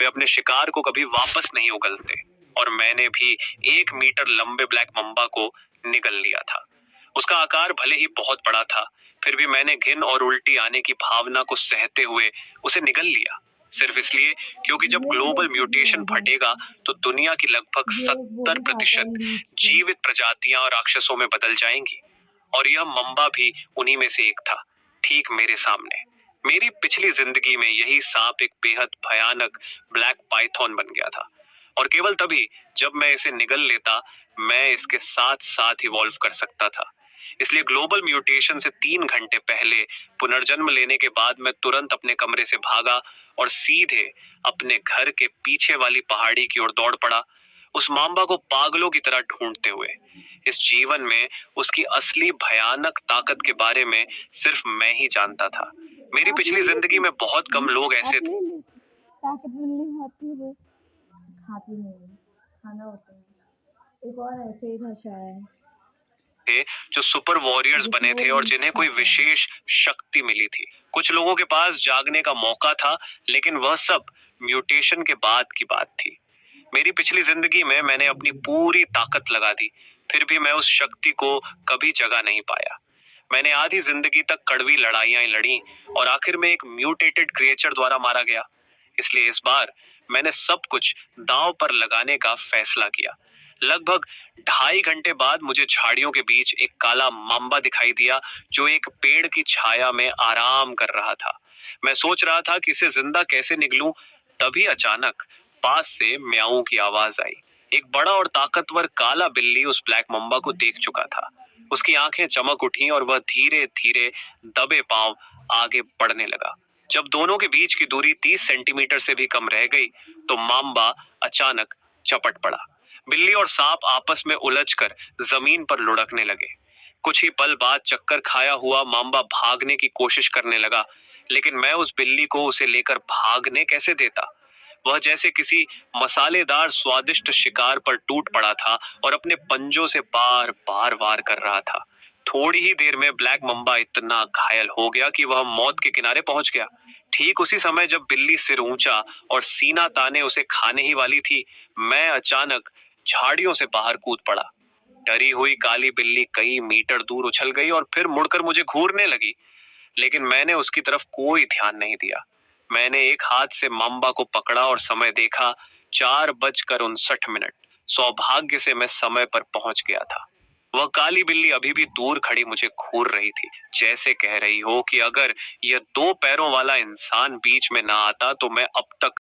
वे अपने शिकार को कभी वापस नहीं उगलते। और मैंने भी 1 मीटर लंबे ब्लैक मम्बा को निगल लिया था। उसका आकार भले ही बहुत बड़ा था, फिर भी मैंने घिन और उल्टी आने की भावना को सहते हुए उसे निगल लिया, सिर्फ इसलिए क्योंकि जब ये ग्लोबल बेसिकली म्यूटेशन आगे फटेगा तो दुनिया की लगभग जो वो 70 भी खाता है प्रतिशत लीफ से। जीवित प्रजातियां राक्षसों में बदल जाएंगी। और यह मम्बा भी उन्हीं में से एक था, ठीक मेरे सामने। मेरी पिछली जिंदगी में यही सांप एक बेहद भयानक ब्लैक पाइथन बन गया था, और केवल तभी जब मैं इसे निगल लेता मैं इसके साथ साथ इवॉल्व कर सकता था। इसलिए ग्लोबल म्यूटेशन से 3 घंटे पहले पुनर्जन्म लेने के बाद मैं तुरंत अपने कमरे से भागा और सीधे अपने घर के पीछे वाली पहाड़ी की ओर दौड़ पड़ा, उस मांबा को पागलों की तरह ढूंढते हुए। इस जीवन में उसकी असली भयानक ताकत के बारे में सिर्फ मैं ही जानता था। मेरी आप पिछली ले ली जिंदगी थी? में बहुत कम लोग ऐसे आप ले ली थी? ताकत मिलनी होती है। खाती नहीं है, खाना होता है। एक और ऐसे ही था शायद थे जो सुपर वॉरियर्स जिसमें बने वो थे और लीफ जिन्हें कोई खाता है। विशेष शक्ति मिली थी। कुछ लोगों के पास जागने का मौका था, लेकिन वह सब म्यूटेशन के बाद की बात थी। मेरी पिछली जिंदगी में मैंने अपनी पूरी ताकत लगा दी, फिर भी मैं उस शक्ति को कभी जगा नहीं पाया। मैंने आधी जिंदगी तक कड़वी लड़ाइयां लड़ी और आखिर में एक म्यूटेटेड क्रिएचर द्वारा मारा गया। इसलिए इस बार मैंने सब कुछ दांव पर लगाने का फैसला किया। लगभग 2.5 घंटे बाद मुझे झाड़ियों के बीच एक काला मांबा दिखाई दिया, जो एक पेड़ की छाया में आराम कर रहा था। मैं सोच रहा था कि इसे जिंदा कैसे निगलूं, तभी अचानक पास से म्याऊं की आवाज आई। एक बड़ा और ताकतवर काला बिल्ली उस ब्लैक मम्बा को देख चुका था। उसकी आंखें चमक उठी और वह धीरे धीरे दबे पांव आगे बढ़ने लगा। जब दोनों के बीच की दूरी 30 सेंटीमीटर से भी कम रह गई तो मांबा अचानक झपट पड़ा। बिल्ली और सांप आपस में उलझकर जमीन पर लुढ़कने लगे। कुछ ही पल बाद चक्कर खाया हुआ मांबा भागने की कोशिश करने लगा, लेकिन मैं उस बिल्ली को उसे लेकर भागने कैसे देता। वह जैसे किसी मसालेदार स्वादिष्ट शिकार पर टूट पड़ा था और अपने पंजों से बार बार वार कर रहा था। थोड़ी ही देर में ब्लैक मम्बा इतना घायल हो गया कि वह मौत के किनारे पहुंच गया। ठीक उसी समय जब बिल्ली सिर ऊंचा और सीना ताने उसे खाने ही वाली थी, मैं अचानक झाड़ियों से बाहर कूद पड़ा। डरी हुई काली बिल्ली कई मीटर दूर उछल गई और फिर मुड़कर मुझे घूरने लगी, लेकिन मैंने उसकी तरफ कोई ध्यान नहीं दिया। मैंने एक हाथ से मांबा को पकड़ा और समय देखा, 4:59। सौभाग्य से मैं समय पर पहुंच गया था। वह काली बिल्ली अभी भी दूर खड़ी मुझे घूर रही थी, जैसे कह रही हो कि अगर यह 2 पैरों वाला इंसान बीच में ना आता तो मैं अब तक